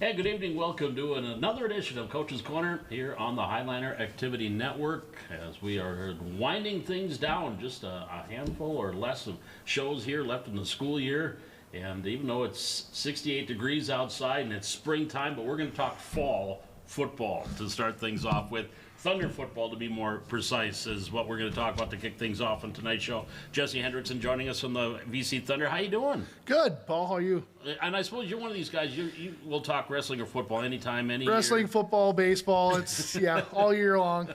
Hey, good evening. Welcome to another edition of Coach's Corner here on the Highliner Activity Network as we are winding things down. Just a handful or less of shows here left in the school year. And even though it's 68 degrees outside and it's springtime, but we're going to talk fall football to start things off with. Thunder football, to be more precise, is what we're going to talk about to kick things off on tonight's show. Jesse Hendrickson joining us from the VC Thunder. How you doing? Good, Paul. How are you? And I suppose you're one of these guys. You will talk wrestling or football anytime, any Wrestling, year. Football, baseball. It's all year long.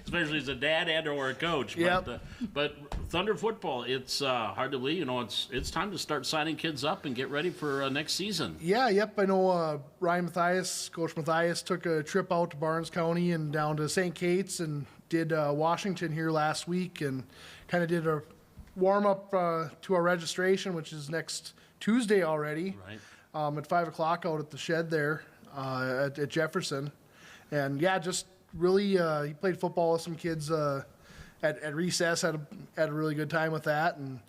Especially as a dad and or a coach. Yep. But Thunder football, it's hard to believe. You know, it's time to start signing kids up and get ready for next season. Yeah. Yep. I know Ryan Mathias, Coach Mathias, took a trip out to Barnes County and down to St. Kate's and did Washington here last week and kind of did a warm-up to our registration, which is next Tuesday already. Right. At 5 o'clock out at the shed there at Jefferson. And, yeah, just really he played football with some kids at recess, had a really good time with that. And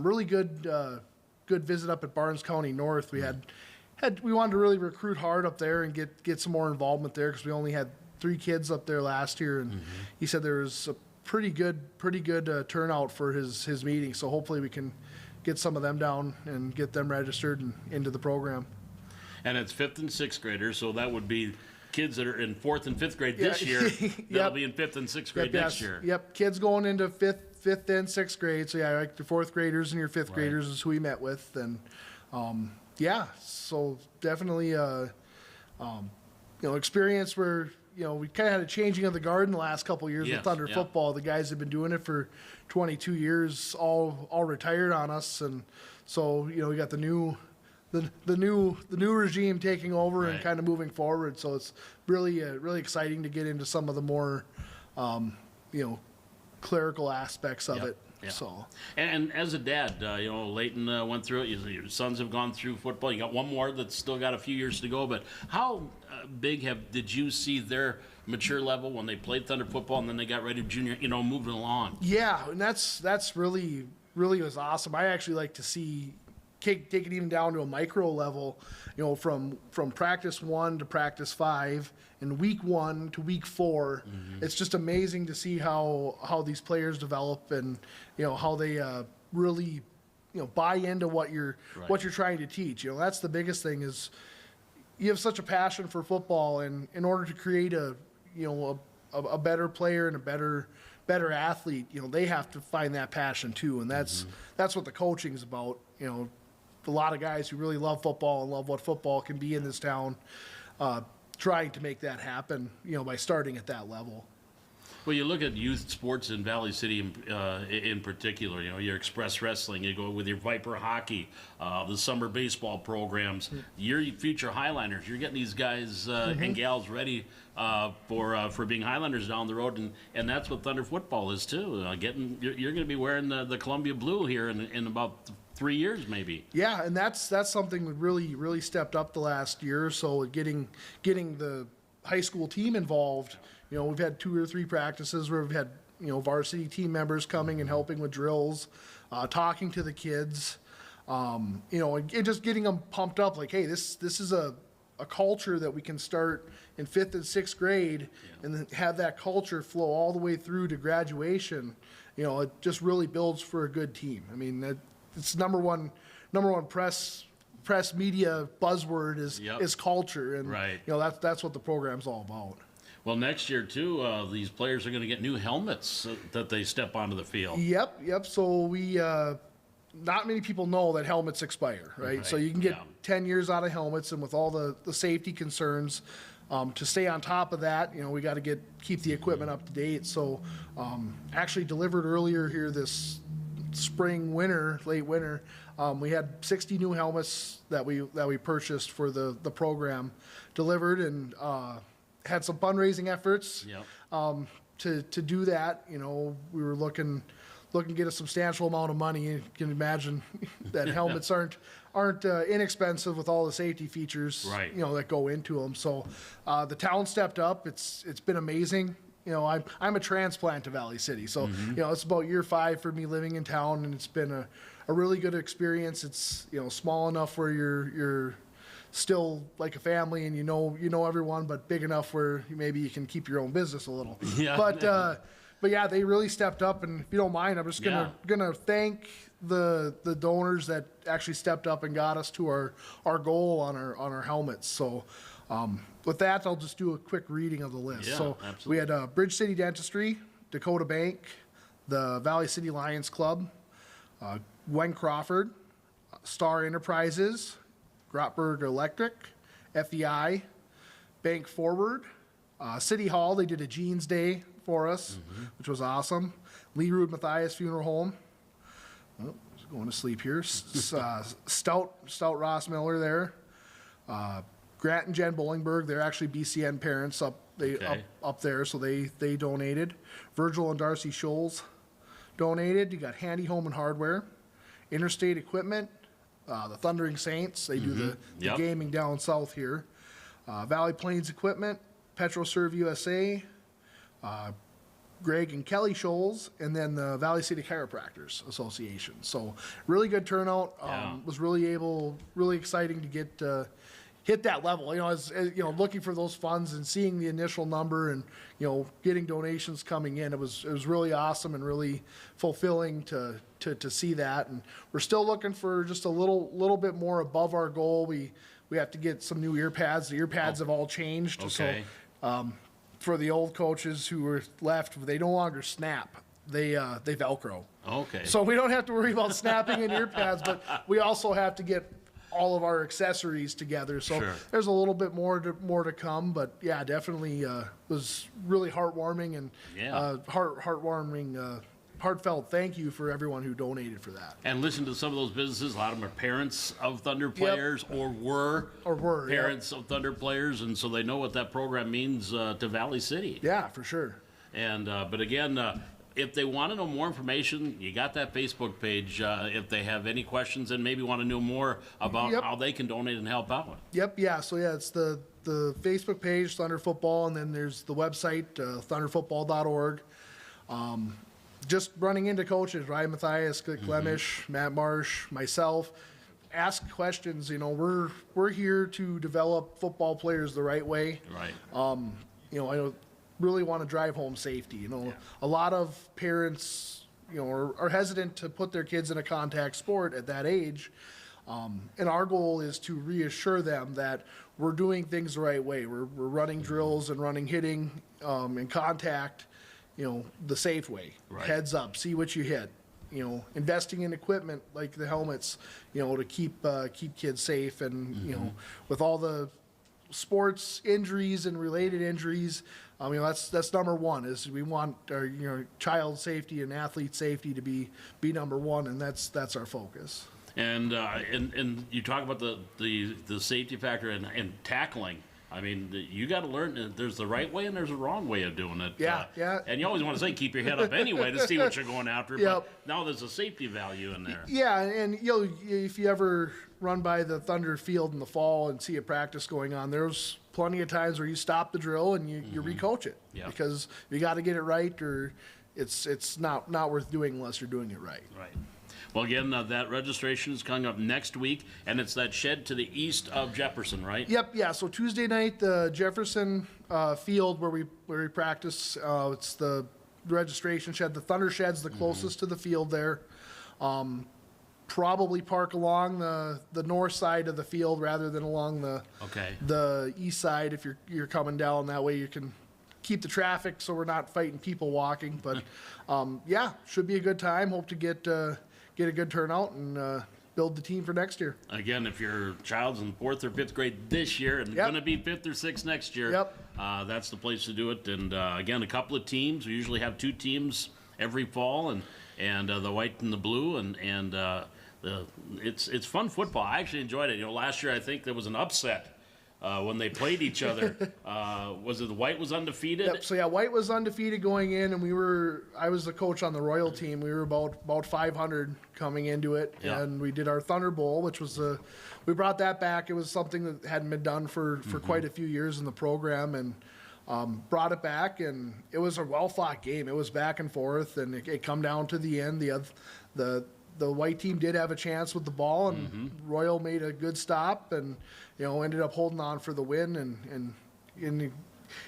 really good visit up at Barnes County North. We we wanted to really recruit hard up there and get some more involvement there because we only had 3 kids up there last year, and he said there was a pretty good turnout for his meeting. So hopefully we can get some of them down and get them registered and into the program. And it's 5th and 6th graders, so that would be kids that are in 4th and 5th grade this year. Yep. That'll be in 5th and 6th grade next year. Yep, kids going into 5th and 6th grade. So, yeah, like the 4th graders and your 5th graders is who we met with. And, so definitely, experience where, we kind of had a changing of the guard in the last couple of years with Thunder football. The guys have been doing it for 22 years, all retired on us. And so, we got the new regime taking over and kind of moving forward. So it's really exciting to get into some of the more, clerical aspects of it. Yeah. So, and as a dad, Leighton went through it. Your sons have gone through football. You got one more that's still got a few years to go. But how big did you see their mature level when they played Thunder football and then they got ready to junior, moving along? Yeah, and that's really was awesome. I actually like to see take it even down to a micro level, from practice 1 to practice 5 and week 1 to week 4. It's just amazing to see how these players develop and how they really buy into what you're trying to teach. That's the biggest thing is you have such a passion for football, and in order to create a better player and a better athlete, they have to find that passion too, and that's what the coaching is about. A lot of guys who really love football and love what football can be in this town, trying to make that happen, by starting at that level. Well, you look at youth sports in Valley City in particular, your Express Wrestling, you go with your Viper Hockey, the summer baseball programs, your future Highliners. You're getting these guys and gals ready for being Highlanders down the road, and that's what Thunder football is too. You're going to be wearing the Columbia blue here in about 3 years maybe. Yeah, and that's something that really stepped up the last year or so, getting the high school team involved. We've had 2 or 3 practices where we've had varsity team members coming and helping with drills, talking to the kids, and just getting them pumped up like, hey, this is a culture that we can start in 5th and 6th grade and then have that culture flow all the way through to graduation. It just really builds for a good team. I mean, it's number one press media buzzword is culture, and that's what the program's all about. Well, next year too, these players are going to get new helmets that they step onto the field. Yep. So we not many people know that helmets expire, right? So you can get 10 years out of helmets, and with all the safety concerns, to stay on top of that, we got to keep the equipment up to date. So actually delivered earlier here this late winter, we had 60 new helmets that we purchased for the program delivered, and had some fundraising efforts to do that. We were looking to get a substantial amount of money. You can imagine that helmets aren't inexpensive with all the safety features that go into them. So the town stepped up. It's been amazing. I'm a transplant to Valley City, so it's about year 5 for me living in town, and it's been a really good experience. It's small enough where you're still like a family, and you know everyone, but big enough where maybe you can keep your own business a little. Yeah. But yeah, they really stepped up, and if you don't mind, I'm just gonna thank the donors that actually stepped up and got us to our goal on our helmets. So with that, I'll just do a quick reading of the list. Yeah, so absolutely. we had Bridge City Dentistry, Dakota Bank, the Valley City Lions Club, Gwen Crawford, Star Enterprises, Grotberg Electric, FEI, Bank Forward, City Hall. They did a Jeans Day for us, which was awesome. Lee Rood Matthias Funeral Home. Oh, he's going to sleep here. Stout Ross Miller there. Grant and Jen Bollingberg. They're actually BCN parents up there, so they donated. Virgil and Darcy Scholes donated. You got Handy Home and Hardware, Interstate Equipment, the Thundering Saints. They do the gaming down south here. Valley Plains Equipment, PetroServe USA, Greg and Kelly Scholes, and then the Valley City Chiropractors Association. So really good turnout. Was really exciting to get hit that level. As looking for those funds and seeing the initial number and getting donations coming in, it was really awesome and really fulfilling to see that. And we're still looking for just a little bit more above our goal. We have to get some new ear pads. The ear pads have all changed. Okay. So for the old coaches who were left, they no longer snap. They Velcro. Okay. So we don't have to worry about snapping in ear pads, but we also have to get all of our accessories together. So there's a little bit more to come, but yeah, definitely was really heartwarming and heartfelt thank you for everyone who donated for that. And listen to some of those businesses. A lot of them are parents of Thunder players or were parents of Thunder players, and so they know what that program means to Valley City. Yeah, for sure. And but again, if they want to know more information, you got that Facebook page. If they have any questions and maybe want to know more about how they can donate and help out. Yep. Yeah. So yeah, it's the Facebook page, Thunder Football, and then there's the website, thunderfootball.org. Just running into coaches, Ryan Matthias, Clemish, Matt Marsh, myself, ask questions. We're here to develop football players the right way. Right. I really want to drive home safety. A lot of parents, are hesitant to put their kids in a contact sport at that age. And our goal is to reassure them that we're doing things the right way. We're running drills and running hitting and contact, the safe way. Right. Heads up, see what you hit. Investing in equipment like the helmets, to keep kids safe. And with all the sports injuries and related injuries, that's number one. Is we want our child safety and athlete safety to be number one, and that's our focus. And you talk about the safety factor and tackling. I mean, you got to learn that there's the right way and there's a wrong way of doing it. Yeah. And you always want to say keep your head up anyway to see what you're going after. Yep. But now there's a safety value in there. Yeah, and if you ever run by the Thunder Field in the fall and see a practice going on, there's plenty of times where you stop the drill and you recoach it because you got to get it right, or it's not worth doing unless you're doing it right. Right. Well, again, that registration is coming up next week, and it's that shed to the east of Jefferson, right? Yep. Yeah. So Tuesday night, the Jefferson field where we practice, it's the registration shed. The Thunder shed's the closest to the field there. Probably park along the north side of the field rather than along the east side if you're coming down. That way you can keep the traffic so we're not fighting people walking. But should be a good time. Hope to get a good turnout and build the team for next year. Again, if your child's in 4th or 5th grade this year and going to be 5th or 6th next year, that's the place to do it. And again, a couple of teams. We usually have 2 teams every fall, and the white and the blue, and it's fun football. I actually enjoyed it. Last year I think there was an upset when they played each other. Was it the White was undefeated? Yep. So White was undefeated going in, and I was the coach on the Royal team. We were about 500 coming into it, and we did our Thunder Bowl, which was we brought that back. It was something that hadn't been done for quite a few years in the program, and brought it back, and it was a well fought game. It was back and forth, and it come down to the end. the white team did have a chance with the ball, and Royal made a good stop, and ended up holding on for the win, and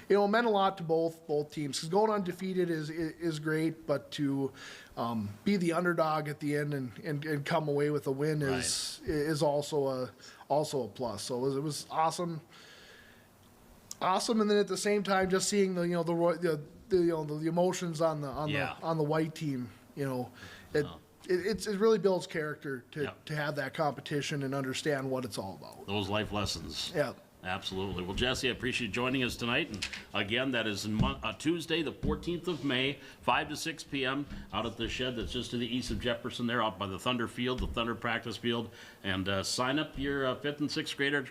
it meant a lot to both teams, because going undefeated is great, but to be the underdog at the end and come away with a win is also a plus. So it was awesome, and then at the same time, just seeing the emotions on the white team, it really builds character to have that competition and understand what it's all about. Those life lessons. Yeah. Absolutely. Well, Jesse, I appreciate you joining us tonight. And again, that is Tuesday, the 14th of May, 5 to 6 p.m. out at the shed that's just to the east of Jefferson there, out by the Thunder Field, the Thunder practice field. And sign up your 5th and 6th grader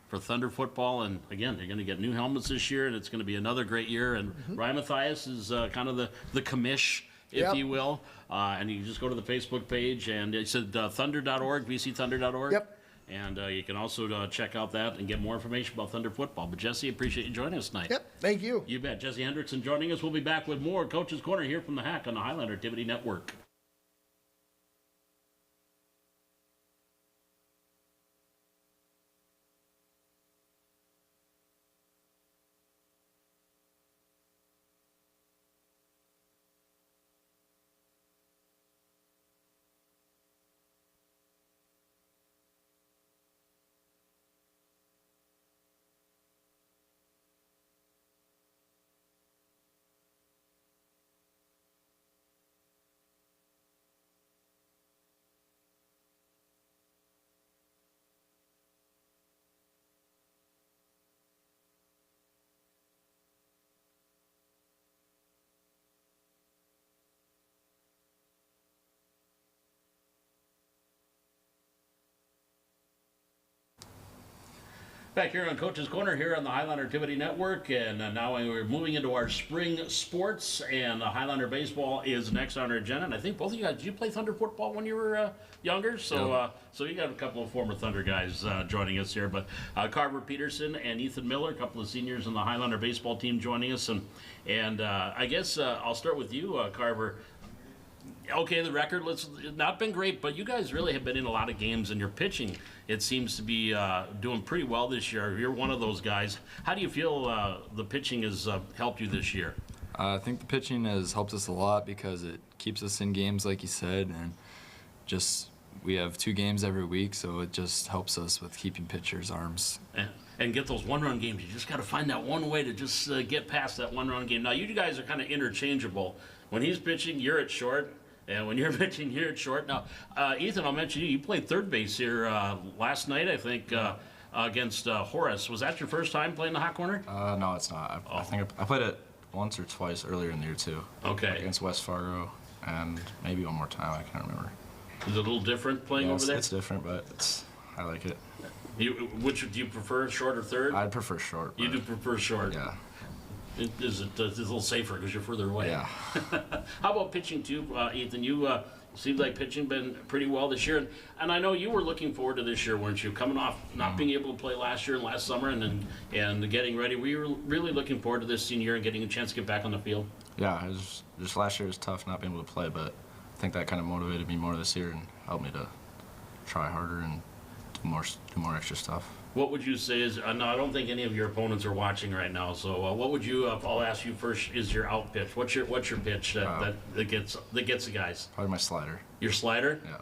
for Thunder football. And again, you're going to get new helmets this year, and it's going to be another great year. And Ryan Mathias is kind of the commish, if you will. And you just go to the Facebook page, and it said thunder.org, vcthunder.org. Yep. And you can also check out that and get more information about Thunder football. But, Jesse, appreciate you joining us tonight. Yep, thank you. You bet. Jesse Hendrickson joining us. We'll be back with more Coach's Corner here from the Hack on the Highlander Activity Network. Back here on Coach's Corner here on the Highlander Activity Network, and now we're moving into our spring sports, and Highlander baseball is next on our agenda. And I think both of you guys, did you play Thunder football when you were younger? So so you got a couple of former Thunder guys joining us here, but Carver Peterson and Ethan Miller, a couple of seniors on the Highlander baseball team joining us, and I guess I'll start with you, Carver. Okay, the record has not been great, but you guys really have been in a lot of games, and your pitching, it seems to be doing pretty well this year. You're one of those guys. How do you feel the pitching has helped you this year? I think the pitching has helped us a lot because it keeps us in games, like you said, and just we have 2 games every week, so it just helps us with keeping pitchers' arms. And get those one-run games. You just got to find that one way to just get past that one-run game. Now, you guys are kind of interchangeable. When he's pitching, you're at short. And when you're pitching here at short. Now, Ethan, I'll mention you. You played third base here last night, I think, against Horace. Was that your first time playing the hot corner? No, it's not. I think I played it once or twice earlier in the year, too. Okay. Against West Fargo, and maybe one more time. I can't remember. Is it a little different playing over there? It's different, but I like it. Which do you prefer, short or third? I'd prefer short. You do prefer short? Yeah. It's a little safer because you're further away. Yeah. How about pitching too, Ethan? You seemed like pitching been pretty well this year, and I know you were looking forward to this year, weren't you? Coming off not being able to play last year and last summer, and getting ready. Were you really looking forward to this senior year and getting a chance to get back on the field? Yeah, just last year was tough not being able to play, but I think that kind of motivated me more this year and helped me to try harder and do more extra stuff. What would you say is, no, I don't think any of your opponents are watching right now, so what would you, I'll ask you first, is your out pitch? What's your pitch that gets the guys? Probably my slider. Your slider? Yeah.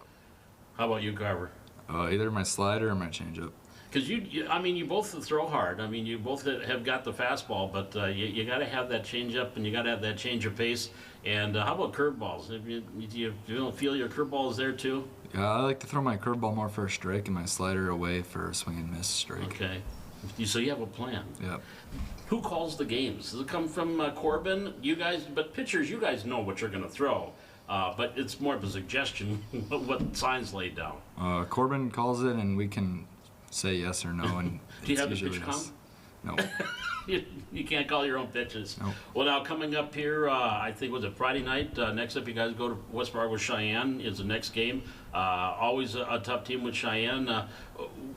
How about you, Carver? Either my slider or my changeup. Because you both throw hard. I mean, you both have got the fastball, but you got to have that changeup and you got to have that change of pace. And how about curveballs? Do you feel your curveball is there too? Yeah, I like to throw my curveball more for a strike and my slider away for a swing and miss strike. Okay. So you have a plan. Yep. Who calls the games? Does it come from Corbin? You guys, but pitchers, you guys know what you're going to throw. But it's more of a suggestion what signs laid down. Corbin calls it, and we can say yes or no. And do you have the pitch count? No. You can't call your own pitches. No. Well, now coming up here, I think was it Friday night. Next up, you guys go to West Fargo Cheyenne is the next game. Always a tough team with Cheyenne.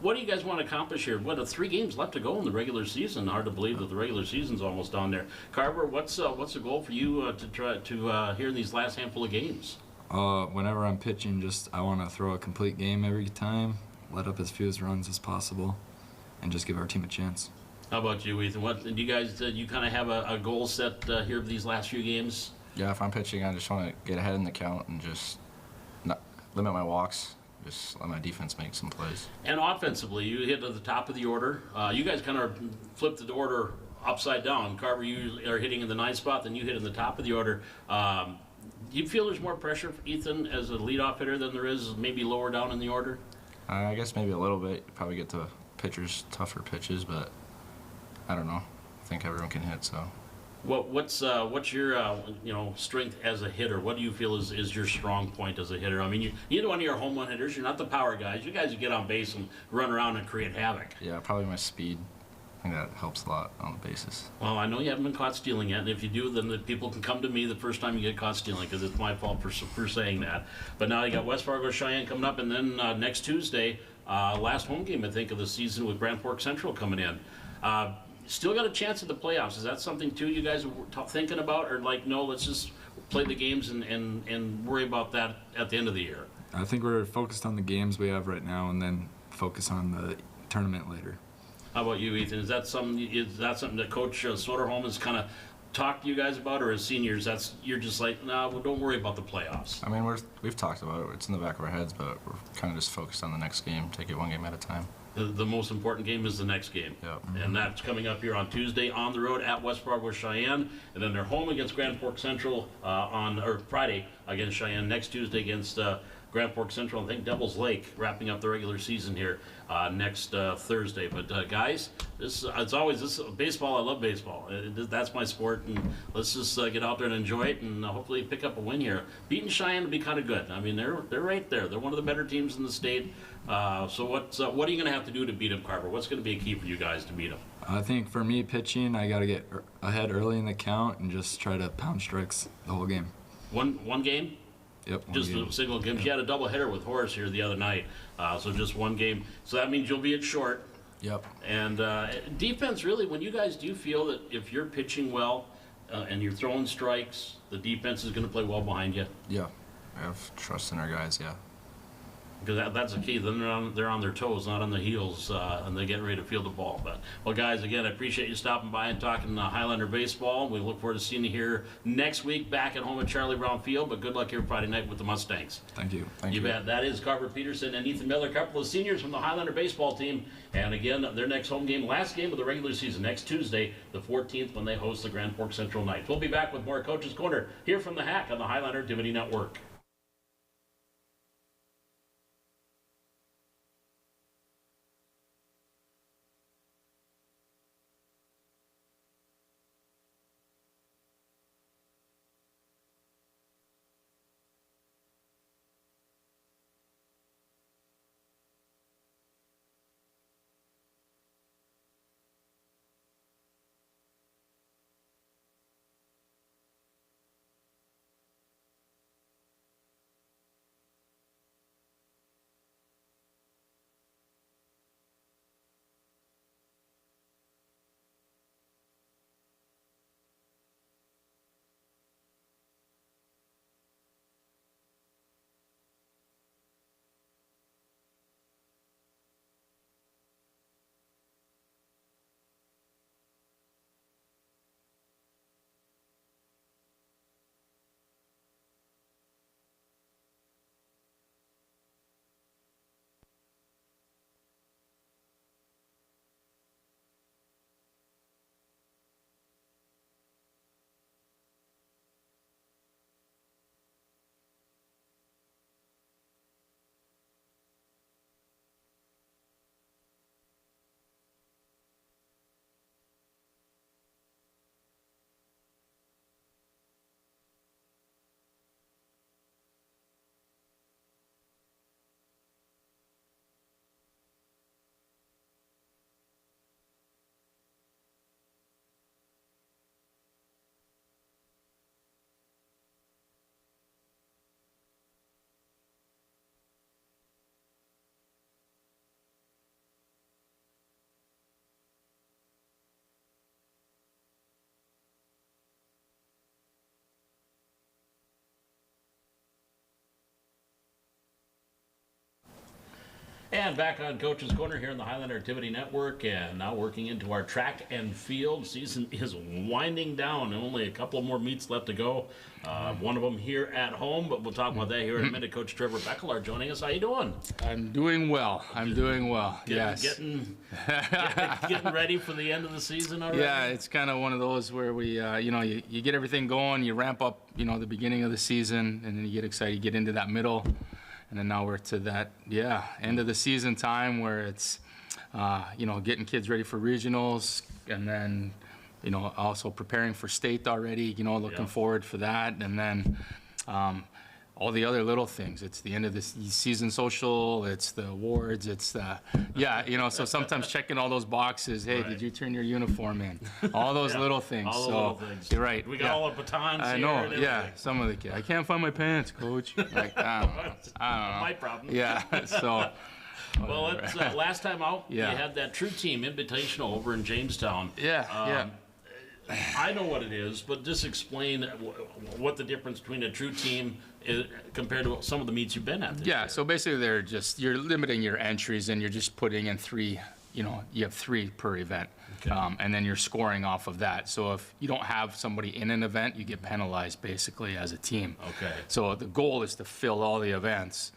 What do you guys want to accomplish here? 3 games left to go in the regular season. Hard to believe that the regular season's almost down there. Carver, what's the goal for you to try to here in these last handful of games? Whenever I'm pitching, I want to throw a complete game every time, let up as few runs as possible, and just give our team a chance. How about you, Ethan? What do you guys? You kind of have a goal set here of these last few games? Yeah, if I'm pitching, I just want to get ahead in the count and just not limit my walks. Just let my defense make some plays. And offensively, you hit at the top of the order. You guys kind of flipped the order upside down. Carver, you are hitting in the 9th spot, then you hit in the top of the order. Do you feel there's more pressure for Ethan as a leadoff hitter than there is maybe lower down in the order? I guess maybe a little bit. You probably get to pitchers tougher pitches, but I don't know. I think everyone can hit, so. What's your strength as a hitter? What do you feel is your strong point as a hitter? I mean, you're one of your home run hitters. You're not the power guys. You guys who get on base and run around and create havoc. Yeah, probably my speed. I think that helps a lot on the bases. Well, I know you haven't been caught stealing yet, and if you do, then the people can come to me the first time you get caught stealing, because it's my fault for saying that. But now you got West Fargo Cheyenne coming up, and then next Tuesday, last home game, I think, of the season with Grand Forks Central coming in. Still got a chance at the playoffs. Is that something, too, you guys are thinking about? Or like, no, let's just play the games and worry about that at the end of the year? I think we're focused on the games we have right now and then focus on the tournament later. How about you, Ethan? Is that something that Coach Soderholm has kind of talked to you guys about, or as seniors, you're just like, no, well, don't worry about the playoffs? I mean, we've talked about it. It's in the back of our heads, but we're kind of just focused on the next game. Take it one game at a time. The most important game is the next game. Yep. And that's coming up here on Tuesday on the road at West Fargo Cheyenne. And then they're home against Grand Forks Central or Friday against Cheyenne. Next Tuesday against Grand Forks Central. I think Devil's Lake wrapping up the regular season here next Thursday. But guys, it's always baseball. I love baseball. That's my sport. And let's just get out there and enjoy it and hopefully pick up a win here. Beating Cheyenne would be kind of good. I mean, they're right there. They're one of the better teams in the state. So what are you going to have to do to beat them, Carver? What's going to be a key for you guys to beat them? I think for me, pitching, I got to get ahead early in the count and just try to pound strikes the whole game. One game? Yep. Just a single game. Yep. You had a doubleheader with Horace here the other night, so just one game. So that means you'll be at short. Yep. And defense, really, when you guys do feel that if you're pitching well and you're throwing strikes, the defense is going to play well behind you? Yeah. I have trust in our guys, yeah. Because that's the key. Then they're on their toes, not on the heels, and they're getting ready to field the ball. But, well, guys, again, I appreciate you stopping by and talking Highlander baseball. We look forward to seeing you here next week back at home at Charlie Brown Field. But good luck here Friday night with the Mustangs. Thank you. Thank you. You bet. That is Carver Peterson and Ethan Miller, a couple of seniors from the Highlander baseball team. And again, their next home game, last game of the regular season, next Tuesday, the 14th, when they host the Grand Forks Central Knights. We'll be back with more Coach's Corner here from the Hack on the Highlander Activity Network. And back on Coach's Corner here in the Highlander Activity Network, and now working into our track and field. Season is winding down, and only a couple more meets left to go. One of them here at home, but we'll talk about that here in a minute. Coach Trevor Beckler joining us. How you doing? I'm doing well. Yes. Getting ready for the end of the season already? Yeah, it's kind of one of those where we, you get everything going, you ramp up, the beginning of the season, and then you get excited, you get into that middle. And then now we're to that, end of the season time where it's, getting kids ready for regionals, and then, also preparing for state already, looking forward for that. And then all the other little things. It's the end of the season social, it's the awards, it's the, so sometimes checking all those boxes. Hey, did you turn your uniform in? All those little things. All the little things. You're right. We got all the batons I here know, and everything. some of the kids. I can't find my pants, coach. Like, I don't know. My problem. Yeah, so. Well, it's, last time out, you had that True Team Invitational over in Jamestown. I know what it is, but just explain what the difference between a True Team is compared to some of the meets you've been at this year. So basically you're limiting your entries, and you're just putting in three, you have 3 per event. Okay. And then you're scoring off of that. So if you don't have somebody in an event, you get penalized basically as a team. Okay. So the goal is to fill all the events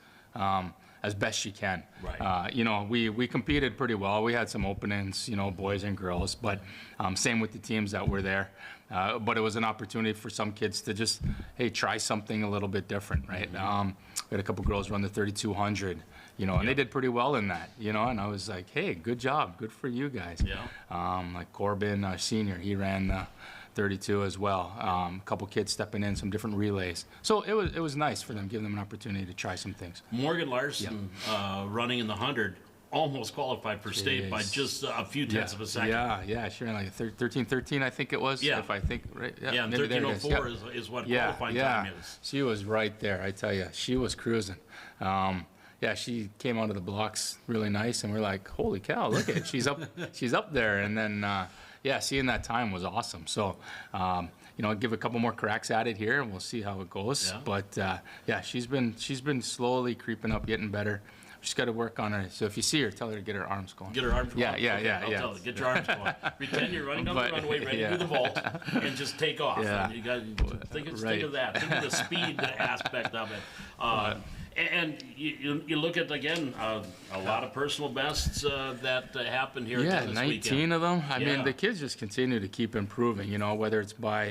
as best you can. Right. We competed pretty well. We had some openings, boys and girls, but same with the teams that were there. But it was an opportunity for some kids to just, hey, try something a little bit different, right? Mm-hmm. We had a couple girls run the 3,200, and they did pretty well in that, and I was like, hey, good job, good for you guys. Like Corbin, senior, he ran 32 as well. A couple kids stepping in, some different relays. So it was nice for them, giving them an opportunity to try some things. Morgan Larson, running in the 100, almost qualified for state by just a few tenths of a second. She ran like 13:13, I think it was. If I think right. And 13:04 is what qualifying time is. She was right there. I tell you, she was cruising. She came out of the blocks really nice, and we're like, holy cow, look at it. She's up there. And then seeing that time was awesome. So, give a couple more cracks at it here, and we'll see how it goes. But she's been slowly creeping up, getting better. Just got to work on her. So if you see her, tell her to get her arms going. Get her arms going. I'll tell her, get your arms going. Pretend you're running down the runway, ready to do the vault, and just take off. And you got to think of that. Think of the speed aspect of it. And you look at, again, a lot of personal bests that happened here this 19 weekend. of them. I mean, the kids just continue to keep improving, whether it's by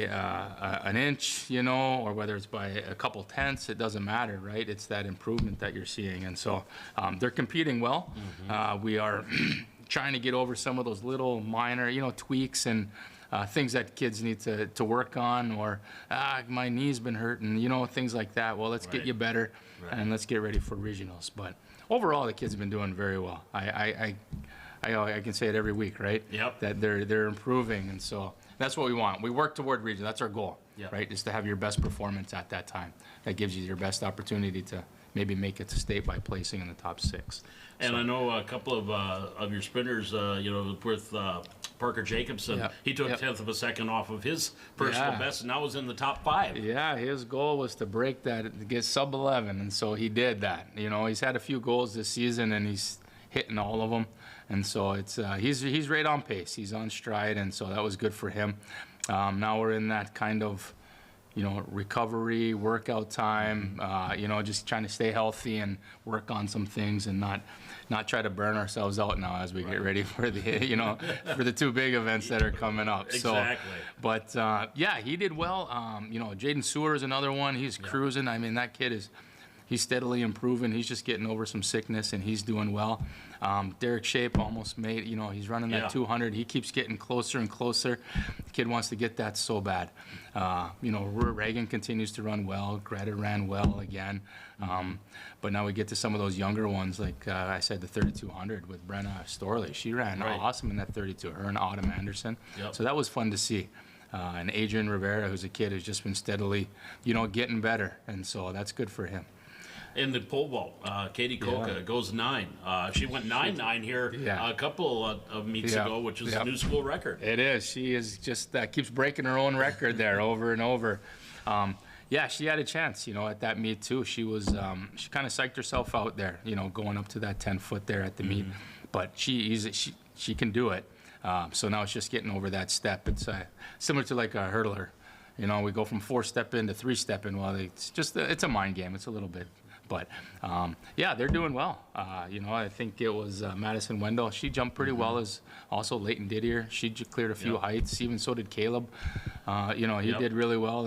an inch, or whether it's by a couple tenths, it doesn't matter, right? It's that improvement that you're seeing. And so they're competing well. We are trying to get over some of those little minor, tweaks and things that kids need to work on, or my knee's been hurting, things like that. Well, let's get you better, and let's get ready for regionals. But overall, the kids have been doing very well. I can say it every week, right? That they're improving, and so that's what we want. We work toward region. That's our goal, right? Is to have your best performance at that time. That gives you your best opportunity to maybe make it to state by placing in the top 6. And I know a couple of your sprinters, with Parker Jacobson, he took a tenth of a second off of his personal best, and now was in the top 5. Yeah, his goal was to break that, to get sub 11, and so he did that. He's had a few goals this season, and he's hitting all of them, and so it's he's right on pace. He's on stride, and so that was good for him. Now we're in that kind of recovery, workout time, just trying to stay healthy and work on some things, and not try to burn ourselves out now as we get ready for the, for the 2 big events that are coming up. Exactly. So, but he did well. Jaden Sewer is another one. He's cruising. I mean, that kid he's steadily improving. He's just getting over some sickness, and he's doing well. Derek Shape almost made, he's running that 200. He keeps getting closer and closer. The kid wants to get that so bad. Reagan continues to run well. Greta ran well again. But now we get to some of those younger ones, like I said, the 3,200 with Brenna Storley. She ran awesome in that 32. Her and Autumn Anderson. So that was fun to see. And Adrian Rivera, who's a kid who's just been steadily, getting better. And so that's good for him. In the pole vault, Katie Koka goes 9. She went 9-9 here a couple of meets ago, which is a new school record. It is. She is just keeps breaking her own record there over and over. yeah, she had a chance, at that meet too. She was, she kind of psyched herself out there, going up to that 10-foot there at the meet. But she can do it. So now it's just getting over that step. It's similar to like a hurdler. We go from 4-step in to 3-step in. Well, it's a mind game. It's a little bit. But, yeah, they're doing well. I think it was Madison Wendell. She jumped pretty well, as also Leighton Didier. She cleared a few heights. Even so did Caleb. He did really well.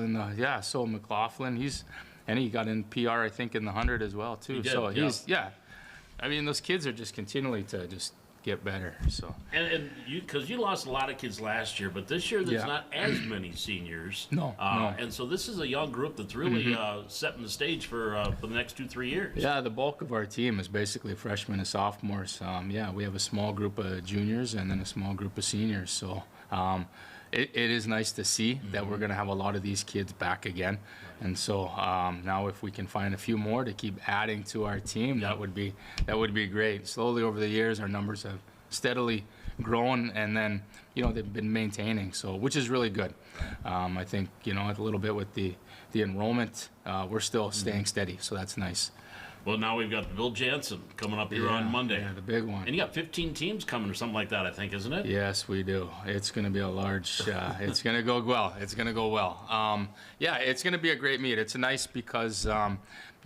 So McLaughlin, he got in PR, I think, in the 100 as well, too. I mean, those kids are just continually to just get better. So and because you lost a lot of kids last year, but this year there's not as many seniors. No. And so this is a young group that's really setting the stage for the next 2-3 years. Yeah, the bulk of our team is basically freshmen and sophomores. We have a small group of juniors and then a small group of seniors. So it is nice to see that we're going to have a lot of these kids back again. And so now if we can find a few more to keep adding to our team, that would be great. Slowly over the years, our numbers have steadily grown, and then, they've been maintaining, so which is really good. I think, a little bit with the enrollment, we're still staying steady, so that's nice. Well, now we've got Bill Jansen coming up here on Monday. Yeah, the big one. And you got 15 teams coming or something like that, I think, isn't it? Yes, we do. It's going to be a large, it's going to go well. It's going to go well. It's going to be a great meet. It's nice because,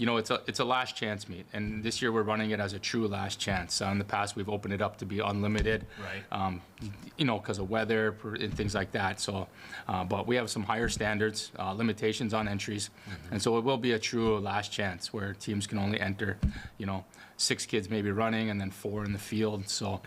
it's a last chance meet. And this year we're running it as a true last chance. In the past, we've opened it up to be unlimited. Right. Because of weather and things like that. So, but we have some higher standards, limitations on entries. And so it will be a true last chance where teams can only enter, 6 kids maybe running and then 4 in the field. So,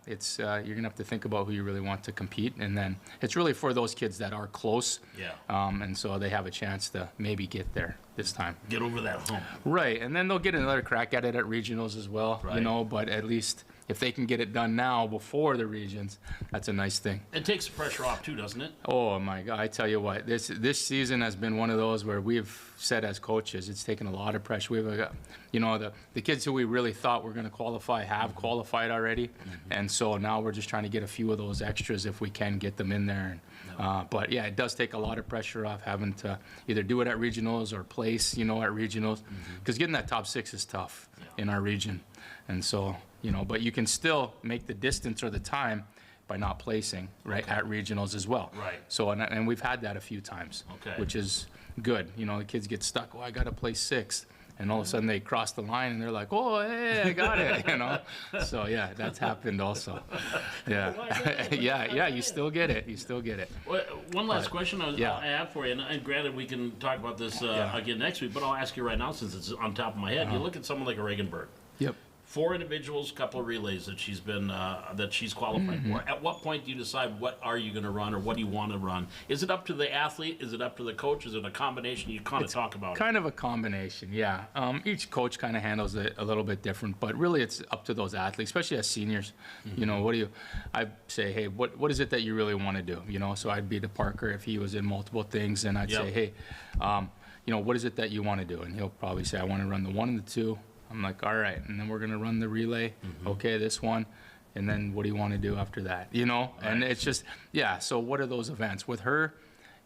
it's you're going to have to think about who you really want to compete. And then it's really for those kids that are close. Yeah. And so they have a chance to maybe get there this time. Get over that hump. Right. And then they'll get another crack at it at regionals as well, Right. But at least if they can get it done now before the regions, that's a nice thing. It takes the pressure off too, doesn't it? Oh my God! I tell you what, this season has been one of those where we've said as coaches, it's taken a lot of pressure. We've got, the kids who we really thought were going to qualify have qualified already, and so now we're just trying to get a few of those extras if we can get them in there. But yeah, it does take a lot of pressure off having to either do it at regionals or place, at regionals, because getting that top 6 is tough in our region, and so. But you can still make the distance or the time by not placing at regionals as well. Right. So and we've had that a few times, which is good. The kids get stuck. Oh, I got to place 6th, and all of a sudden they cross the line and they're like, oh, hey, I got it. So yeah, that's happened also. Yeah, yeah. You still get it. Well, one last question I'll add for you, and granted we can talk about this again next week, but I'll ask you right now since it's on top of my head. You look at someone like a Regenberg. Yep. 4 individuals, couple of relays that she's qualified for. At what point do you decide what are you going to run or what do you want to run? Is it up to the athlete? Is it up to the coach? Is it a combination? You kind of talk about kind of a combination, yeah. Each coach kind of handles it a little bit different, but really it's up to those athletes, especially as seniors. I say, hey, what is it that you really want to do? So I'd be to Parker if he was in multiple things, and I'd say, hey, what is it that you want to do? And he'll probably say, I want to run the 1 and the 2. I'm like, all right, and then we're going to run the relay. Okay, this one. And then what do you want to do after that? Right. And it's just, so what are those events? With her,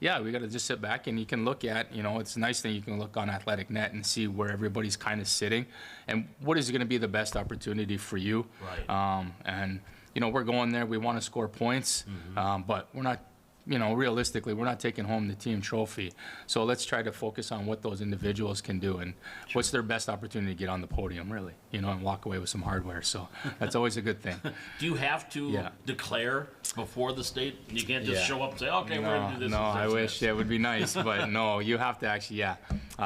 we got to just sit back and you can look at, it's a nice thing you can look on Athletic Net and see where everybody's kind of sitting and what is going to be the best opportunity for you. Right. And, we're going there. We want to score points, but we're not, realistically, we're not taking home the team trophy. So let's try to focus on what those individuals can do and what's their best opportunity to get on the podium, really, and walk away with some hardware. So that's always a good thing. Do you have to declare before the state? You can't just show up and say, okay, we're going to do this. No, I wish it would be nice, but no, you have to actually,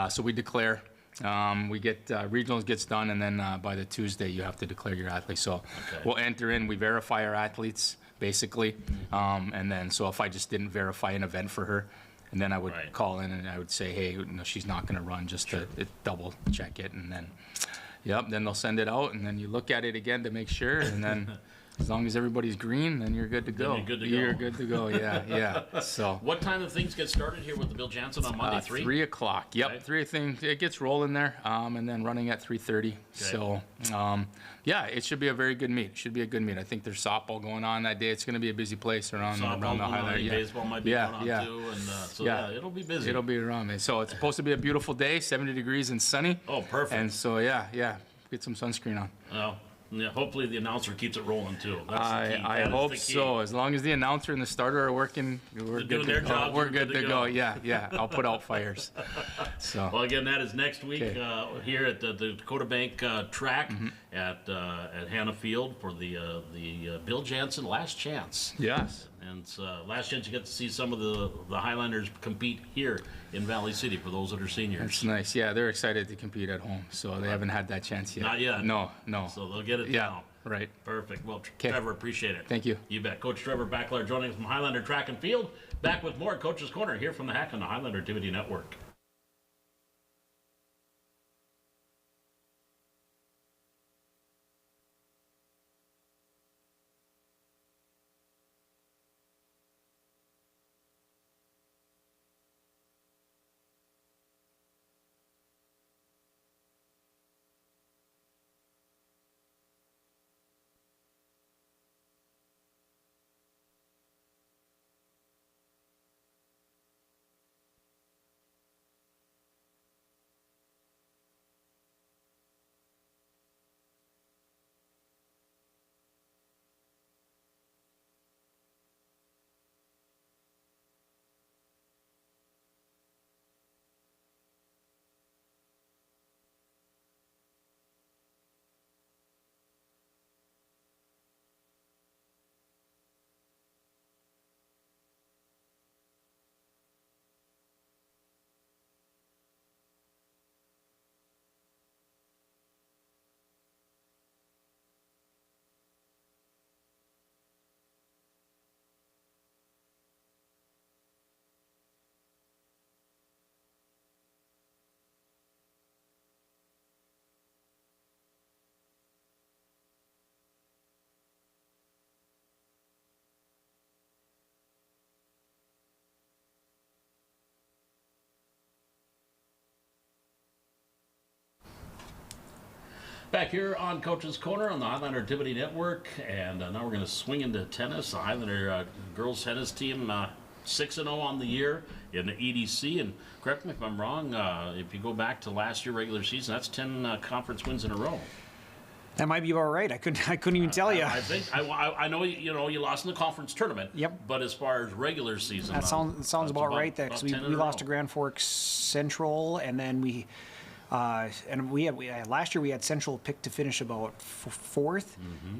so we declare. We get regionals gets done, and then by the Tuesday you have to declare your athletes. So we'll enter in, we verify our athletes basically, and then so if I just didn't verify an event for her, and then I would call in and I would say, hey, she's not going to run, just to double check it, and then then they'll send it out, and then you look at it again to make sure, and then As long as everybody's green, then you're good to go. you're good to go. You're good to go. Yeah. So. What time do things get started here with the Bill Jansen on Monday? 3? 3 o'clock. Yep, Okay. 3 things. It gets rolling there, and then running at 3:30. So, yeah, it should be a very good meet. Should be a good meet. I think there's softball going on that day. It's going to be a busy place around Softball the going on, highlight. Yeah. baseball might be Yeah, going on yeah. too, and so Yeah. it'll be busy. It'll be around me. So it's supposed to be a beautiful day, 70 degrees and sunny. Oh, perfect. And so yeah, get some sunscreen on. Well, yeah, hopefully the announcer keeps it rolling too. That's the key. I That is hope the key. so. As long as the announcer and the starter are working, we're doing good their to job, go. We're you're good to go. Yeah. I'll put out fires. So. Well, again, that is next week Okay. Mm-hmm. here at the Dakota Bank track at Hannah Field for the Bill Jansen Last Chance. Yes. And it's last chance you get to see some of the Highlanders compete here in Valley City for those that are seniors. It's nice. Yeah, they're excited to compete at home, so they haven't had that chance yet. Not yet. No. So they'll get it Yeah, now. right. Perfect. Well, 'Kay. Trevor, appreciate it. Thank you. You bet. Coach Trevor Backler joining us from Highlander Track and Field. Back with more Coach's Corner here from the Hack on the Highlander Activity Network. Back here on Coach's Corner on the Highlander Activity Network, and now we're going to swing into tennis. The Highlander girls tennis team 6-0 on the year in the EDC, and correct me if I'm wrong, if you go back to last year regular season, that's 10 conference wins in a row. That might be about right. I couldn't even tell you. I think I know you lost in the conference tournament. Yep. But as far as regular season, That sounds about right there, because we 10 in a lost to row. Grand Forks Central, and then we had last year we had Central picked to finish about fourth,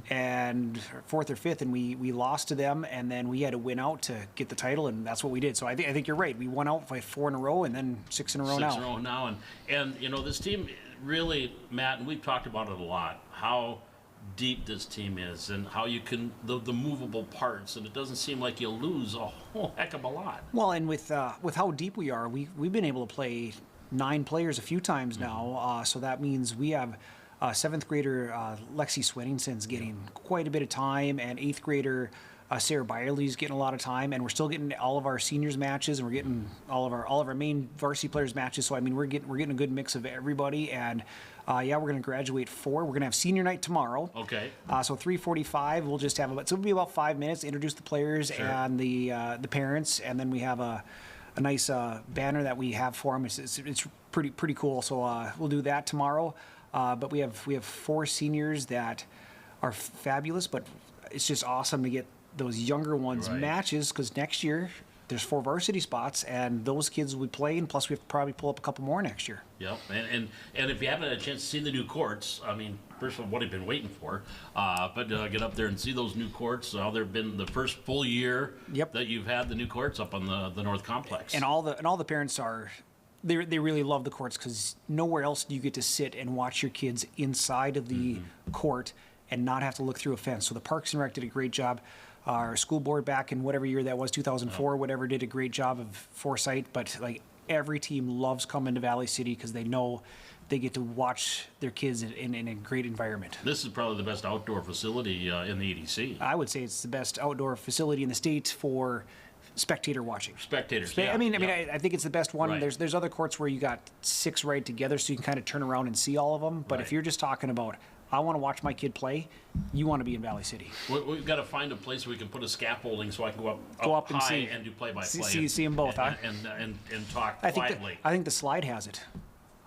and fourth or fifth, and we lost to them, and then we had to win out to get the title, and that's what we did. So I think you're right. We won out by 4 in a row, and then 6 in a row now. 6 in a row now, and this team really, Matt, and we've talked about it a lot, how deep this team is and how you can the movable parts, and it doesn't seem like you'll lose a whole heck of a lot. Well, and with how deep we are, we've been able to play 9 players a few times now. So that means we have 7th grader Lexi Swenningson's getting quite a bit of time, and 8th grader Sarah Byerly's getting a lot of time, and we're still getting all of our seniors matches, and we're getting all of our main varsity players matches. So I mean, we're getting a good mix of everybody, and we're going to graduate 4. We're going to have senior night tomorrow. Okay. So 3:45, we'll just have it'll be about 5 minutes to introduce the players and the parents, and then we have a nice banner that we have for them. It's pretty cool. So we'll do that tomorrow. But we have 4 seniors that are fabulous. But it's just awesome to get those younger ones matches, because next year there's 4 varsity spots, and those kids will be playing. Plus we have to probably pull up a couple more next year. Yep, and if you haven't had a chance to see the new courts, I mean, first of all, what have you been waiting for? But get up there and see those new courts. How they've been the first full year that you've had the new courts up on the North Complex. And all the parents are, they really love the courts, because nowhere else do you get to sit and watch your kids inside of the court and not have to look through a fence. So the Parks and Rec did a great job. Our school board back in whatever year that was, 2004, whatever, did a great job of foresight. But like every team loves coming to Valley City because they know they get to watch their kids in a great environment. This is probably the best outdoor facility in the EDC. I would say it's the best outdoor facility in the state for spectator watching. Spectators, I yeah. mean, yeah. I think it's the best one. Right. There's other courts where you got 6 right together, so you can kind of turn around and see all of them. But if Right. you're just talking about, I want to watch my kid play, you want to be in Valley City. We've got to find a place where we can put a scaffolding so I can go up and high see. and do play-by-play. See 'em both, huh? And talk I think quietly. I think the slide has it.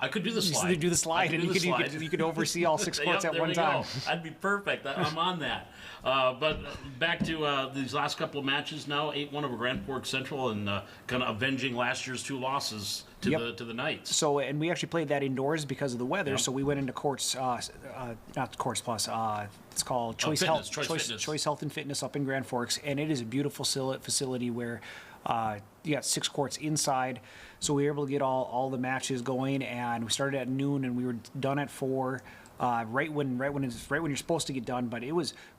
I could do the You slide. just do the I slide, could and do you the could, slide. you could oversee all 6 courts Yep, at there one we time. go. That'd be perfect. I'm on that. But back to these last couple of matches now. 8-1 over Grand Forks Central, and kind of avenging last year's 2 losses to Yep. the Knights. So, and we actually played that indoors because of the weather. Yep. So we went into courts, not Courts Plus. It's called Choice Fitness, Health, Choice Fitness. Choice Health and Fitness up in Grand Forks, and it is a beautiful facility where you got 6 courts inside. So we were able to get all the matches going, and we started at noon, and we were done at 4. Right when you're supposed to get done, but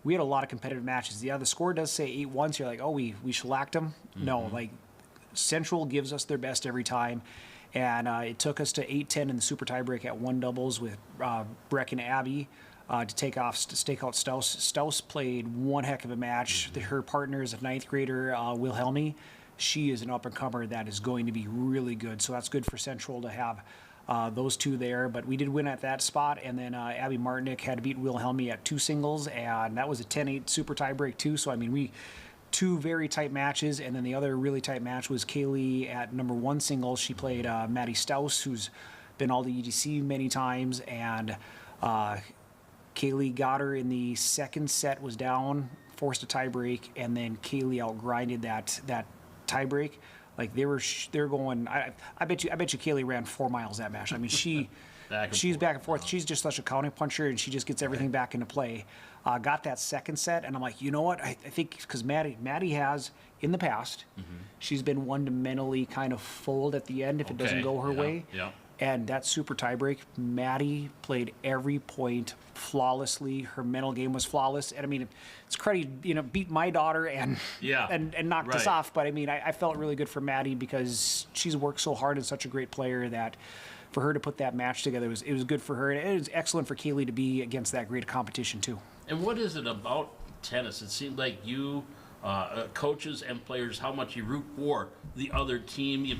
we had a lot of competitive matches. Yeah, the score does say 8-1, so you're like, oh, we shellacked them. No, like Central gives us their best every time, and it took us to 8-10 in the super tiebreak at 1 doubles with Breck and Abby to stake out Staus. Staus played one heck of a match. Her partner is a 9th grader, Wilhelmi. She is an up-and-comer that is going to be really good, so that's good for Central to have those 2 there. But we did win at that spot, and then Abby Martinick had to beat Wilhelmi at 2 singles, and that was a 10-8 super tiebreak too. So I mean, 2 very tight matches, and then the other really tight match was Kaylee at number 1 singles. She played Maddie Staus, who's been all the EDC many times, and Kaylee got her in the second set, was down, forced a tiebreak, and then Kaylee outgrinded that tiebreak. Like they were going. I bet you Kaylee ran 4 miles that match. I mean, she's back and forth. She's just such a counter puncher, and she just gets everything back into play. Got that second set, and I'm like, you know what? I think because Maddie has in the past, she's been one to mentally kind of fold at the end if it doesn't go her way. Yeah. And that super tiebreak, Maddie played every point flawlessly. Her mental game was flawless. And I mean, it's credit, beat my daughter and knocked us right. off. But I mean, I felt really good for Maddie because she's worked so hard and such a great player that for her to put that match together, it was good for her. And it was excellent for Kaylee to be against that great competition too. And what is it about tennis? It seems like you, coaches and players, how much you root for the other team,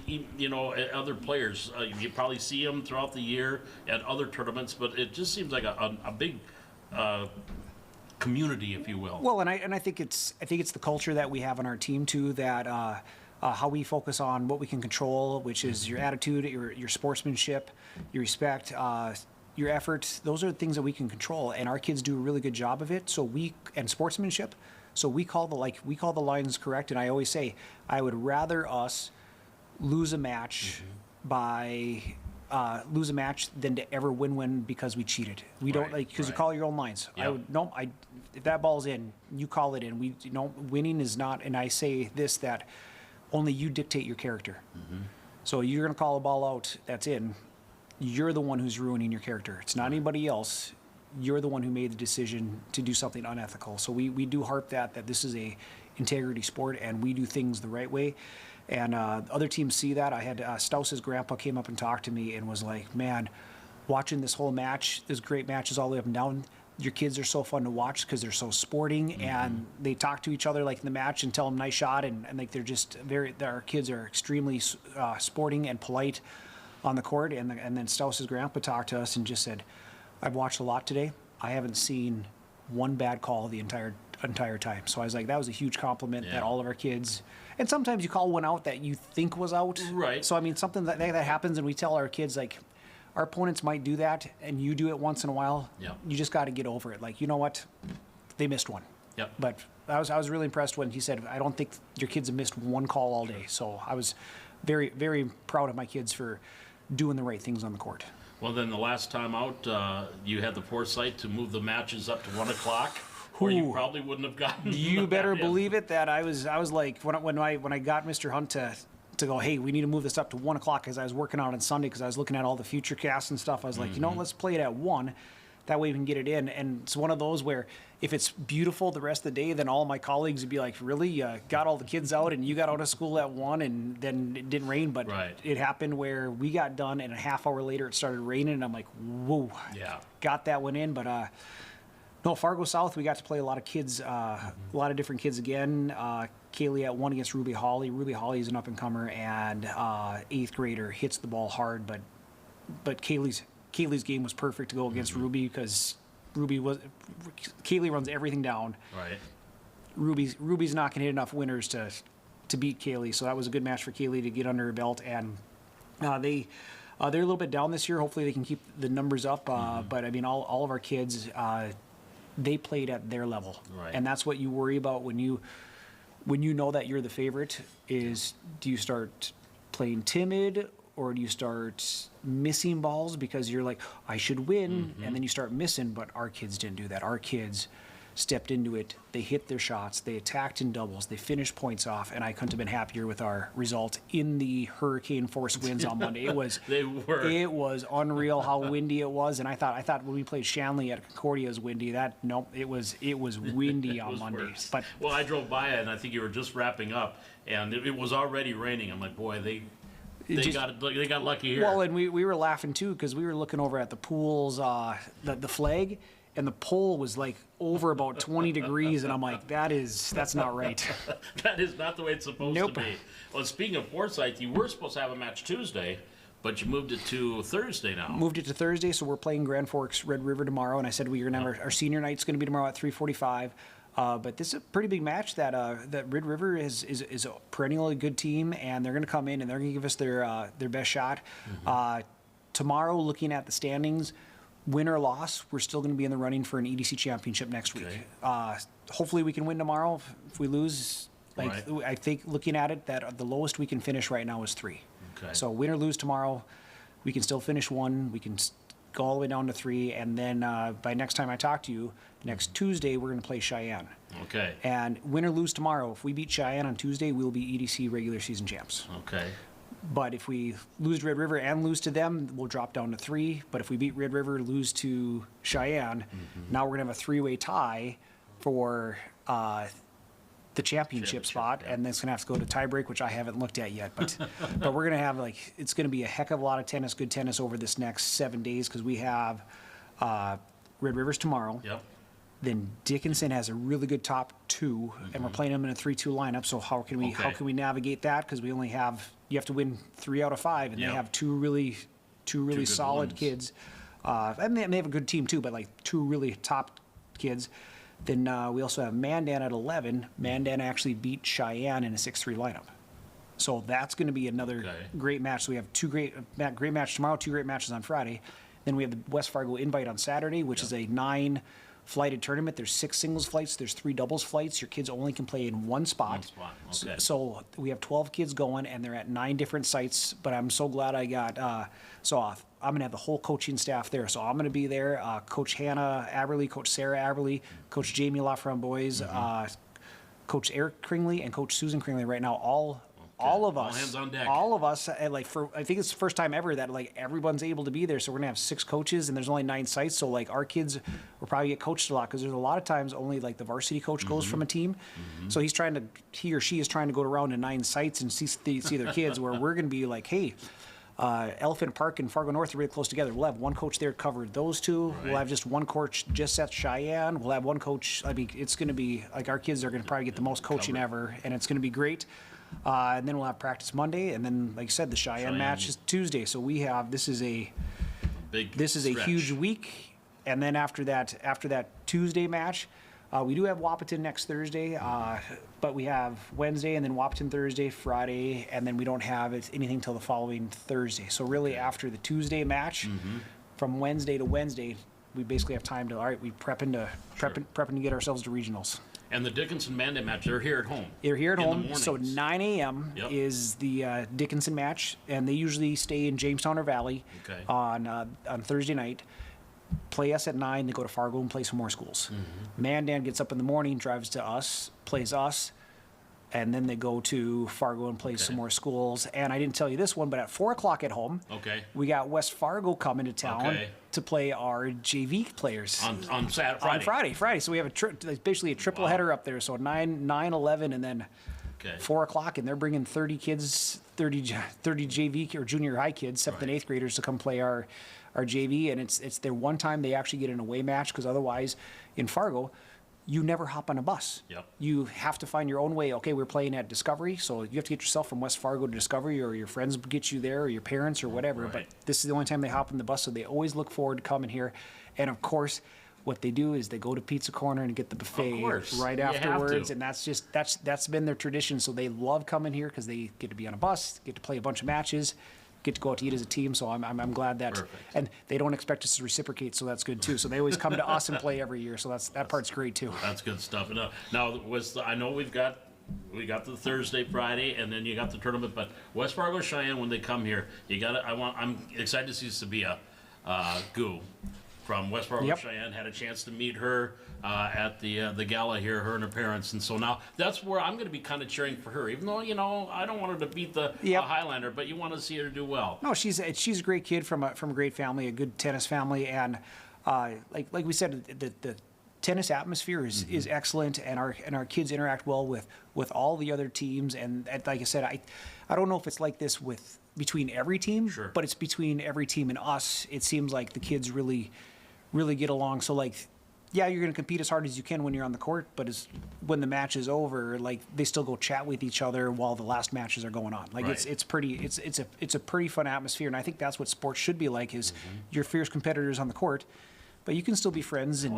other players. You probably see them throughout the year at other tournaments, but it just seems like a big community, if you will. Well, and I think it's the culture that we have on our team too, that how we focus on what we can control, which is your attitude, your sportsmanship, your respect, your effort. Those are the things that we can control, and our kids do a really good job of it. And sportsmanship. So we call the lines correct, and I always say I would rather us lose a match than to ever win because we cheated. We don't because you call your own lines. Yep. If that ball's in, you call it in. Winning is not, and I say this, that only you dictate your character. So you're going to call a ball out that's in. You're the one who's ruining your character. It's not anybody else. You're the one who made the decision to do something unethical. So we do harp that this is a integrity sport and we do things the right way. And other teams see that. I had Staus's grandpa came up and talked to me and was like, man, watching this whole match, there's great matches all the way up and down. Your kids are so fun to watch because they're so sporting and they talk to each other like in the match and tell them nice shot. And like they're just our kids are extremely sporting and polite on the court. And then Staus's grandpa talked to us and just said, I've watched a lot today. I haven't seen one bad call the entire time. So I was like, that was a huge compliment that all of our kids. And sometimes you call one out that you think was out. Right. So I mean, something that happens, and we tell our kids like, our opponents might do that, and you do it once in a while. Yep. You just got to get over it. Like, you know what? They missed one. Yep. But I was really impressed when he said, I don't think your kids have missed one call all day. So I was very, very proud of my kids for doing the right things on the court. Well, then the last time out, you had the foresight to move the matches up to 1 o'clock, or you probably wouldn't have gotten. You better that in. believe it that I was like when I got Mr. Hunt to go, hey, we need to move this up to 1 o'clock because I was working out on Sunday because I was looking at all the future casts and stuff. I was like, let's play it at 1. That way we can get it in. And it's one of those where if it's beautiful the rest of the day, then all my colleagues would be like, really? You got all the kids out and you got out of school at 1 and then it didn't rain. But Right. it happened where we got done and a half hour later it started raining. And I'm like, whoa. Yeah. Got that one in. But no, Fargo South, we got to play a lot of kids, a lot of different kids again. Kaylee at 1 against Ruby Holly. Ruby Holly is an up-and-comer and 8th grader, hits the ball hard. But Kaylee's game was perfect to go against Ruby because Kaylee runs everything down. Right. Ruby's not going to hit enough winners to beat Kaylee, so that was a good match for Kaylee to get under her belt. And they're a little bit down this year. Hopefully they can keep the numbers up. But I mean, all of our kids, they played at their level, Right. and that's what you worry about when you know that you're the favorite. Is do you start playing timid? Or do you start missing balls because you're like, I should win, and then you start missing? But our kids didn't do that. Our kids stepped into it. They hit their shots. They attacked in doubles. They finished points off, and I couldn't have been happier with our result in the hurricane force winds on Monday. It was it was unreal how windy it was, and I thought when we played Shanley at Concordia it was windy. It was windy on was Monday. worse. But Well, I drove by it, and I think you were just wrapping up, and it was already raining. I'm like, boy, they got lucky here. well, and we were laughing too because we were looking over at the pools, the flag, and the pole was like over about 20 degrees, and I'm like, that's not right. That is not the way it's supposed Nope. to be. Well, speaking of Forsyth, you were supposed to have a match Tuesday, but you moved it to Thursday now. Moved it to Thursday, so we're playing Grand Forks Red River tomorrow, and I said we're gonna have our senior night's gonna be tomorrow at 3:45. But this is a pretty big match that Red River is a perennially good team, and they're going to come in and they're going to give us their best shot. Tomorrow, looking at the standings, win or loss, we're still going to be in the running for an EDC championship next week. Okay. Hopefully, we can win tomorrow. If we lose, Right. I think looking at it, that the lowest we can finish right now is 3. Okay. So win or lose tomorrow, we can still finish 1. We can go all the way down to 3, and then by next time I talk to you, next Tuesday, we're going to play Cheyenne. Okay. And win or lose tomorrow, if we beat Cheyenne on Tuesday, we'll be EDC regular season champs. Okay. But if we lose to Red River and lose to them, we'll drop down to 3. But if we beat Red River, lose to Cheyenne, now we're going to have a 3-way tie for the championship spot, yeah. and then it's going to have to go to tiebreak, which I haven't looked at yet. But but we're going to have, it's going to be a heck of a lot of tennis, good tennis over this next 7 days because we have Red Rivers tomorrow. Yep. Then Dickinson has a really good top 2, and we're playing them in a 3-2 lineup. So how can we navigate that? Because we only have, you have to win 3 out of 5, and Yep. they have two really good solid ones. kids. And they have a good team too, but like 2 really top kids. Then we also have Mandan at 11. Mandan actually beat Cheyenne in a 6-3 lineup. So that's going to be another Okay. great match. So we have 2 great match tomorrow, 2 great matches on Friday. Then we have the West Fargo Invite on Saturday, which is a 9-flighted tournament. There's 6 singles flights. There's 3 doubles flights. Your kids only can play in one spot. Okay. So we have 12 kids going, and they're at 9 different sites. But I'm so glad I got I'm going to have the whole coaching staff there. So I'm going to be there. Coach Hannah Aberly, Coach Sarah Aberly, Coach Jamie LaFramboise, Coach Eric Kringley, and Coach Susan Kringley right now. All of All us, hands on deck. all of us, I think it's the first time ever that everyone's able to be there. So we're gonna have 6 coaches, and there's only 9 sites. So our kids will probably get coached a lot because there's a lot of times only the varsity coach goes from a team. So he or she is trying to go around to 9 sites and see their kids. Where we're gonna be like, hey. Elephant Park and Fargo North are really close together. We'll have one coach there covered those 2. Right. We'll have just one coach just at Cheyenne. We'll have one coach. I mean, it's going to be our kids are going to probably get the most coaching ever, and it's going to be great. And then we'll have practice Monday, and then, like I said, the Cheyenne match is Tuesday. So this is a Stretch. huge week. And then after that Tuesday match, we do have Wapaton next Thursday, but we have Wednesday and then Wapaton Thursday, Friday, and then we don't have anything till the following Thursday. So really after the Tuesday match, from Wednesday to Wednesday, we basically have time to, all right, we prepping to get ourselves to regionals. And the Dickinson Mandan match, they're here at home. They're here at in the home, so mornings. 9 a.m. Yep. is the Dickinson match, and they usually stay in Jamestown or Valley Okay. on Thursday night. Play us at 9, they go to Fargo and play some more schools. Mandan gets up in the morning, drives to us, plays us, and then they go to Fargo and play some more schools. And I didn't tell you this one, but at 4 o'clock at home, we got West Fargo coming to town to play our JV players on Friday. On Friday. So we have basically a triple header up there. So 9, 11, and then 4 o'clock, and they're bringing 30 kids, 30 JV or junior high kids, 7th and 8th graders to come play our JV. And it's their one time they actually get an away match, because otherwise in Fargo, you never hop on a bus. You have to find your own way. Okay, we're playing at Discovery, so you have to get yourself from West Fargo to Discovery, or your friends get you there, or your parents, or whatever. But this is the only time they hop on the bus, so they always look forward to coming here. And of course, what they do is they go to Pizza Corner and get the buffet right afterwards, and that's been their tradition. So they love coming here because they get to be on a bus, get to play a bunch of matches, get to go out to eat as a team. So I'm glad that, and they don't expect us to reciprocate, so that's good too. So they always come to us and play every year. So that part's great too. That's good stuff. Now I know we got the Thursday, Friday, and then you got the tournament. But West Fargo Cheyenne, when they come here, I'm excited to see Sabia Gu from West Fargo Cheyenne. Had a chance to meet her at the gala here, her and her parents, and so now that's where I'm going to be kind of cheering for her. Even though I don't want her to beat the Highlander, but you want to see her do well. No, she's a great kid from a great family, a good tennis family, and like we said, the tennis atmosphere is excellent, and our kids interact well with all the other teams. And like I said, I don't know if it's like this between every team, but it's between every team and us. It seems like the kids really get along. So you're going to compete as hard as you can when you're on the court, but when the match is over, they still go chat with each other while the last matches are going on. It's a pretty fun atmosphere, and I think that's what sports should be like. Is you're fierce competitors on the court, but you can still be friends and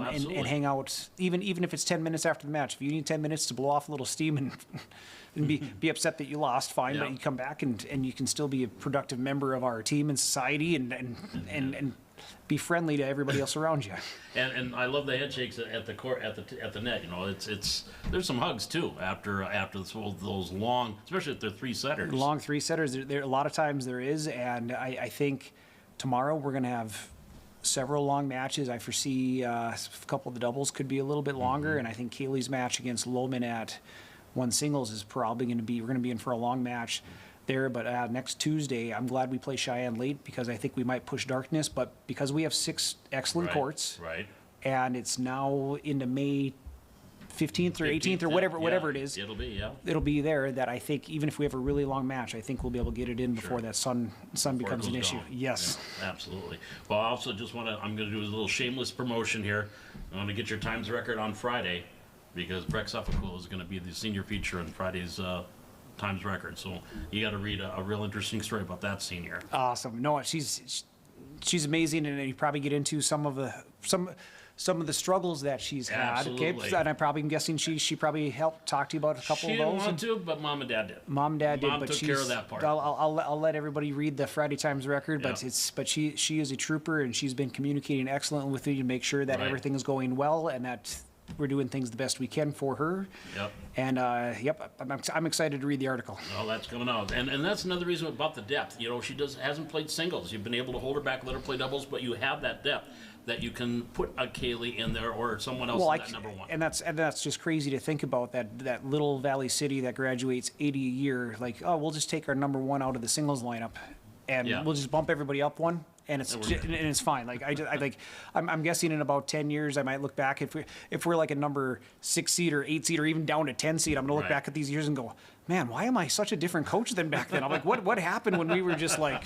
hang out, even if it's 10 minutes after the match. If you need 10 minutes to blow off a little steam and be upset that you lost, fine, but you come back and you can still be a productive member of our team and society and be friendly to everybody else around you. And I love the handshakes at the court, at the net. There's some hugs too after those long, especially if they're 3-setters. Long 3-setters. There a lot of times there is, and I think tomorrow we're going to have several long matches. I foresee a couple of the doubles could be a little bit longer, and I think Kaylee's match against Lohman at one singles is probably we're going to be in for a long match there. But next Tuesday, I'm glad we play Cheyenne late, because I think we might push darkness, but because we have 6 excellent courts, and it's now into May 15th or 18th or whatever it is, it'll be there, that I think even if we have a really long match, I think we'll be able to get it in before that sun becomes an issue. Yes. Yeah, absolutely. Well, I also I'm going to do a little shameless promotion here. I want to get your times record on Friday, because Breck Suffolk is going to be the senior feature in Friday's times record. So you got to read a real interesting story about that senior. Awesome. No, she's amazing, and you probably get into some of the struggles that she's had. Absolutely. Okay? And I'm guessing she probably helped talk to you about a couple of those. She didn't want to, but Mom and Dad did. Mom took care of that part. I'll let everybody read the Friday Times record, but she is a trooper, and she's been communicating excellently with you to make sure that everything is going well, and that we're doing things the best we can for her. And I'm excited to read the article. Well, that's coming out, and that's another reason about the depth. She hasn't played singles. You've been able to hold her back, let her play doubles, but you have that depth that you can put a Kaylee in there or someone else in that number one. And that's just crazy to think about, that little valley city that graduates 80 a year. We'll just take our number one out of the singles lineup, and we'll just bump everybody up one. And it's fine. I'm guessing in about 10 years, I might look back, if we're like a number 6 seed or 8 seed or even down to 10 seed, I'm gonna look back at these years and go, man, why am I such a different coach than back then? I'm like, what happened when we were just we'll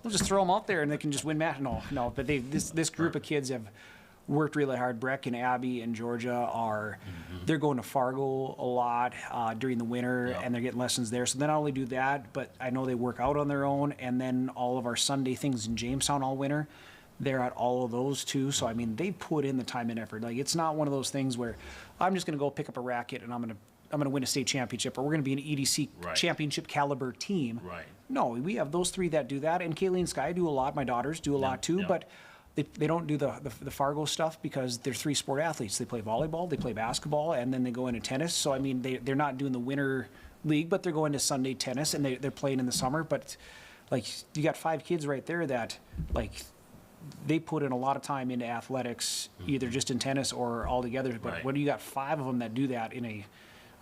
just throw them out there and they can just win match. No, but this group of kids have worked really hard. Breck and Abby and Georgia they're going to Fargo a lot during the winter, and they're getting lessons there. So they not only do that, but I know they work out on their own, and then all of our Sunday things in Jamestown all winter, they're at all of those too. So I mean, they put in the time and effort. It's not one of those things where I'm just going to go pick up a racket and I'm going to win a state championship, or we're going to be an EDC championship caliber team. No, we have those 3 that do that, and Kaylee and Sky do a lot. My daughters do a lot too, but they don't do the Fargo stuff because they're 3 sport athletes. They play volleyball, they play basketball, and then they go into tennis. So I mean, they're not doing the winter league, but they're going to Sunday tennis, and they're playing in the summer. But you got 5 kids right there that they put in a lot of time into athletics, either just in tennis or all together. But when you got 5 of them that do that in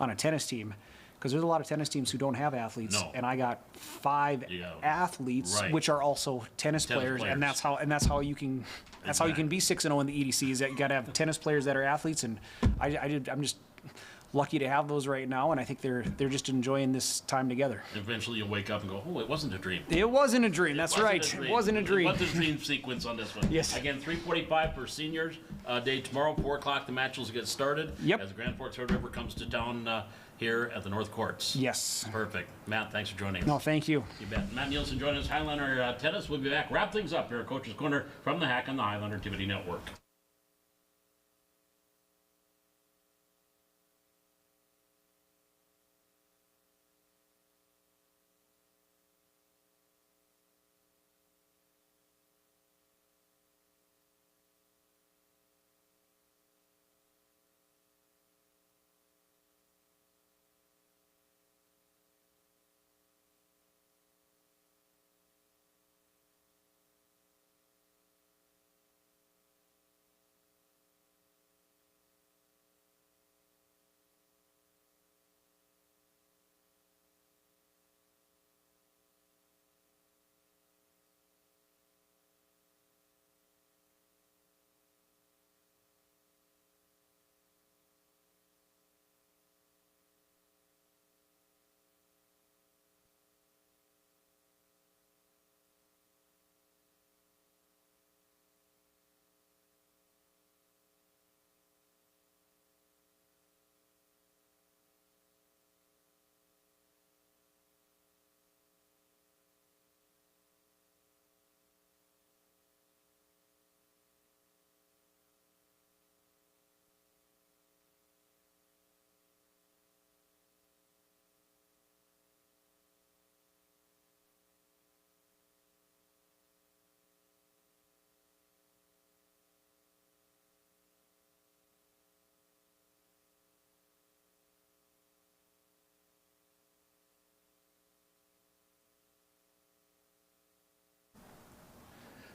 on a tennis team. Because there's a lot of tennis teams who don't have athletes, No. and I got 5 Yeah. athletes, Right. which are also tennis players, players. and that's how you can be 6-0 in the EDC. Is that you got to have tennis players that are athletes, and I'm just lucky to have those right now, and I think they're just enjoying this time together. Eventually you'll wake up and go, oh, it wasn't a dream. It wasn't a dream. That's right. It wasn't a dream. It was a dream sequence on this one. Yes. Again, 3:45 for seniors day tomorrow. 4 o'clock the match will get started. Yep. As Grand Forks Red River comes to town here at the North Courts. Yes. Perfect. Matt, thanks for joining us. No, thank you. You bet. Matt Nielsen joining us, Highlander Tennis. We'll be back. Wrap things up here at Coach's Corner from the Hack on the Highlander Activity Network.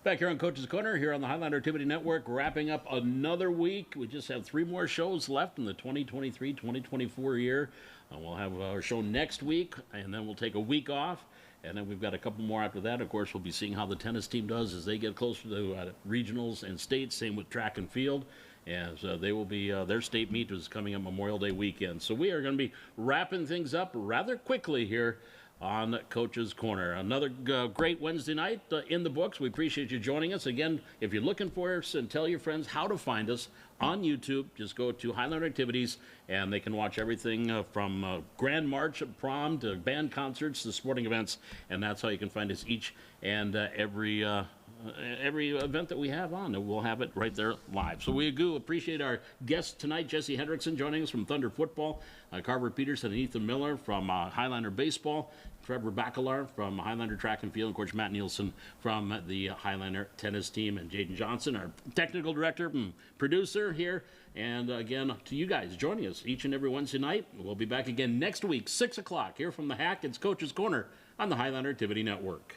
Back here on Coach's Corner, here on the Highlander Activity Network, wrapping up another week. We just have 3 more shows left in the 2023-2024 year. We'll have our show next week, and then we'll take a week off. And then we've got a couple more after that. Of course, we'll be seeing how the tennis team does as they get closer to regionals and states. Same with track and field, as they will be, their state meet is coming up Memorial Day weekend. So we are going to be wrapping things up rather quickly here on Coach's Corner. Another great Wednesday night in the books. We appreciate you joining us. Again, if you're looking for us, and tell your friends how to find us on YouTube, just go to Highlander Activities, and they can watch everything from Grand March, prom, to band concerts, to sporting events, and that's how you can find us each and every event that we have on. We'll have it right there live. So we do appreciate our guests tonight, Jesse Hendrickson joining us from Thunder Football, Carver Peterson and Ethan Miller from Highlander Baseball, Trevor Bacalar from Highlander Track and Field, and of course Matt Nielsen from the Highlander Tennis Team, and Jaden Johnson, our technical director and producer here. And again, to you guys joining us each and every Wednesday night. We'll be back again next week, 6 o'clock, here from the Hack. It's Coach's Corner on the Highlander Activity Network.